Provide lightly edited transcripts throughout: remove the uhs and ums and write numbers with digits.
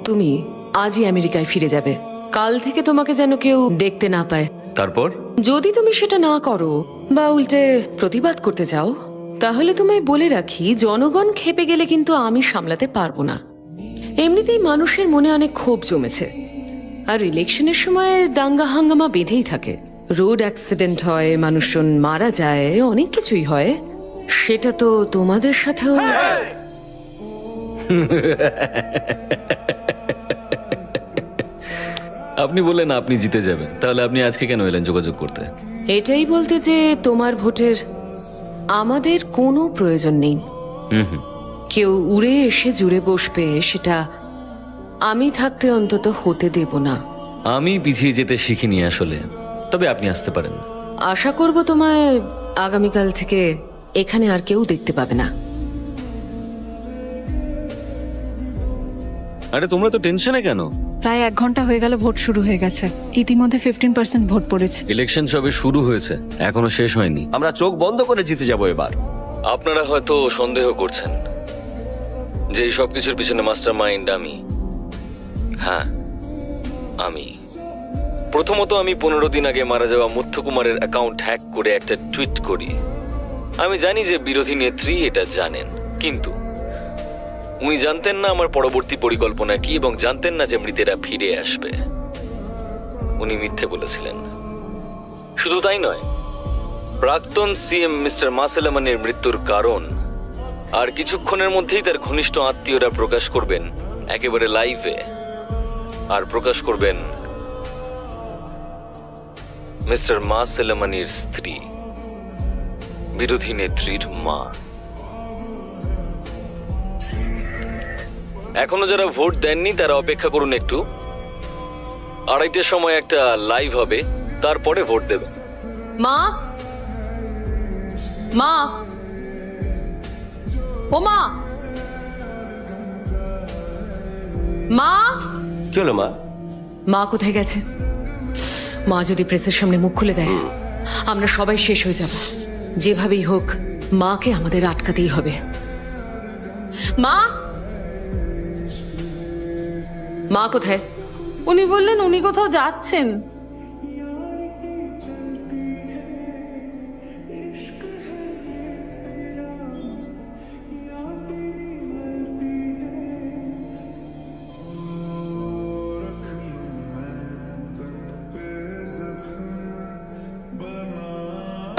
তুমি আজই আমেরিকায় ফিরে যাবে। কাল থেকে তোমাকে যেন কেউ দেখতে না পায়। তারপর? যদি তুমি সেটা না করো বা উল্টে প্রতিবাদ করতে চাও, তাহলে তোমায় বলে রাখি, জনগণ খেপে গেলে কিন্তু আমি সামলাতে পারবো না। এমনিতেই মানুষের মনে অনেক ক্ষোভ জমেছে, আর ইলেকশনের সময় দাঙ্গা হাঙ্গামা বেঁধেই থাকে। রোড অ্যাক্সিডেন্ট হয়, মানুষজন মারা যায়, অনেক কিছুই হয়। সেটা তো তোমাদের সাথেও। আপনি বললেন আপনি জিতে যাবেন, তাহলে আপনি আজকে কেন এলেন যোগাযোগ করতে? এটাই বলতে যে তোমার ভোটের আমাদের কোনো প্রয়োজন নেই। কেউ উড়ে এসে জুড়ে বসবে, সেটা আমি থাকতে অন্তত হতে দেব না। আমি পিছিয়ে যেতে শিখিনি আসলে, তবে আপনি আসতে পারেন। আশা করব তোমায় আগামীকাল থেকে এখানে আর কেউ দেখতে পাবে না। আরে তোমরা তো টেনশনে কেন? প্রায় 1 ঘন্টা হয়ে গেল ভোট শুরু হয়ে গেছে। ইতিমধ্যে 15% ভোট পড়েছে। ইলেকশন সবে শুরু হয়েছে, এখনো শেষ হয়নি। আমরা চোখ বন্ধ করে জিতে যাব এবার। আপনারা হয়তো সন্দেহ করছেন যে এই সবকিছুর পিছনে মাস্টার মাইন্ড আমি। হ্যাঁ, আমি। প্রথমত আমি 15 দিন আগে মারা যাওয়া মুথ্থু কুমারের অ্যাকাউন্ট হ্যাক করে একটা টুইট করি। আমি জানি যে বিরোধী নেত্রী এটা জানেন, কিন্তু উনি জানতেন না আমার পরবর্তী পরিকল্পনা কি, এবং জানতেন না যে মৃতেরা ফিরে আসবে। উনি মিথ্যে বলেছিলেন। শুধু তাই নয়, প্রাক্তন সিএম মিস্টার মাসেলামানের মৃত্যুর কারণ আর কিছুক্ষণের মধ্যেই তার ঘনিষ্ঠ আত্মীয়রা প্রকাশ করবেন একেবারে লাইভে। আর প্রকাশ করবেন মিস্টার মাসেলামানির স্ত্রী, বিরোধী নেত্রীর মা। এখনো যারা ভোট দেননি তারা অপেক্ষা করুন একটু। 2:30টার সময় একটা লাইভ হবে, তারপরে ভোট দেবেন। মা, মা, ও মা, মা। কি হলো মা? মা কোথায় গেছে? মা যদি প্রেসের সামনে মুখ খুলে দেয়, আমরা সবাই শেষ হয়ে যাব। যেভাবেই হোক মাকে আমাদের আটকাতেই হবে। মা, মা কোথায়? উনি বললেন উনি কোথাও যাচ্ছেন।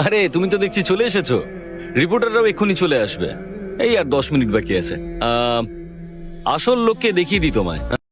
আরে তুমি তো দেখছি চলে এসেছো। রিপোর্টাররাও এক্ষুনি চলে আসবে। এই আর 10 মিনিট বাকি আছে। আসল লোককে দেখিয়ে দিই তোমায়।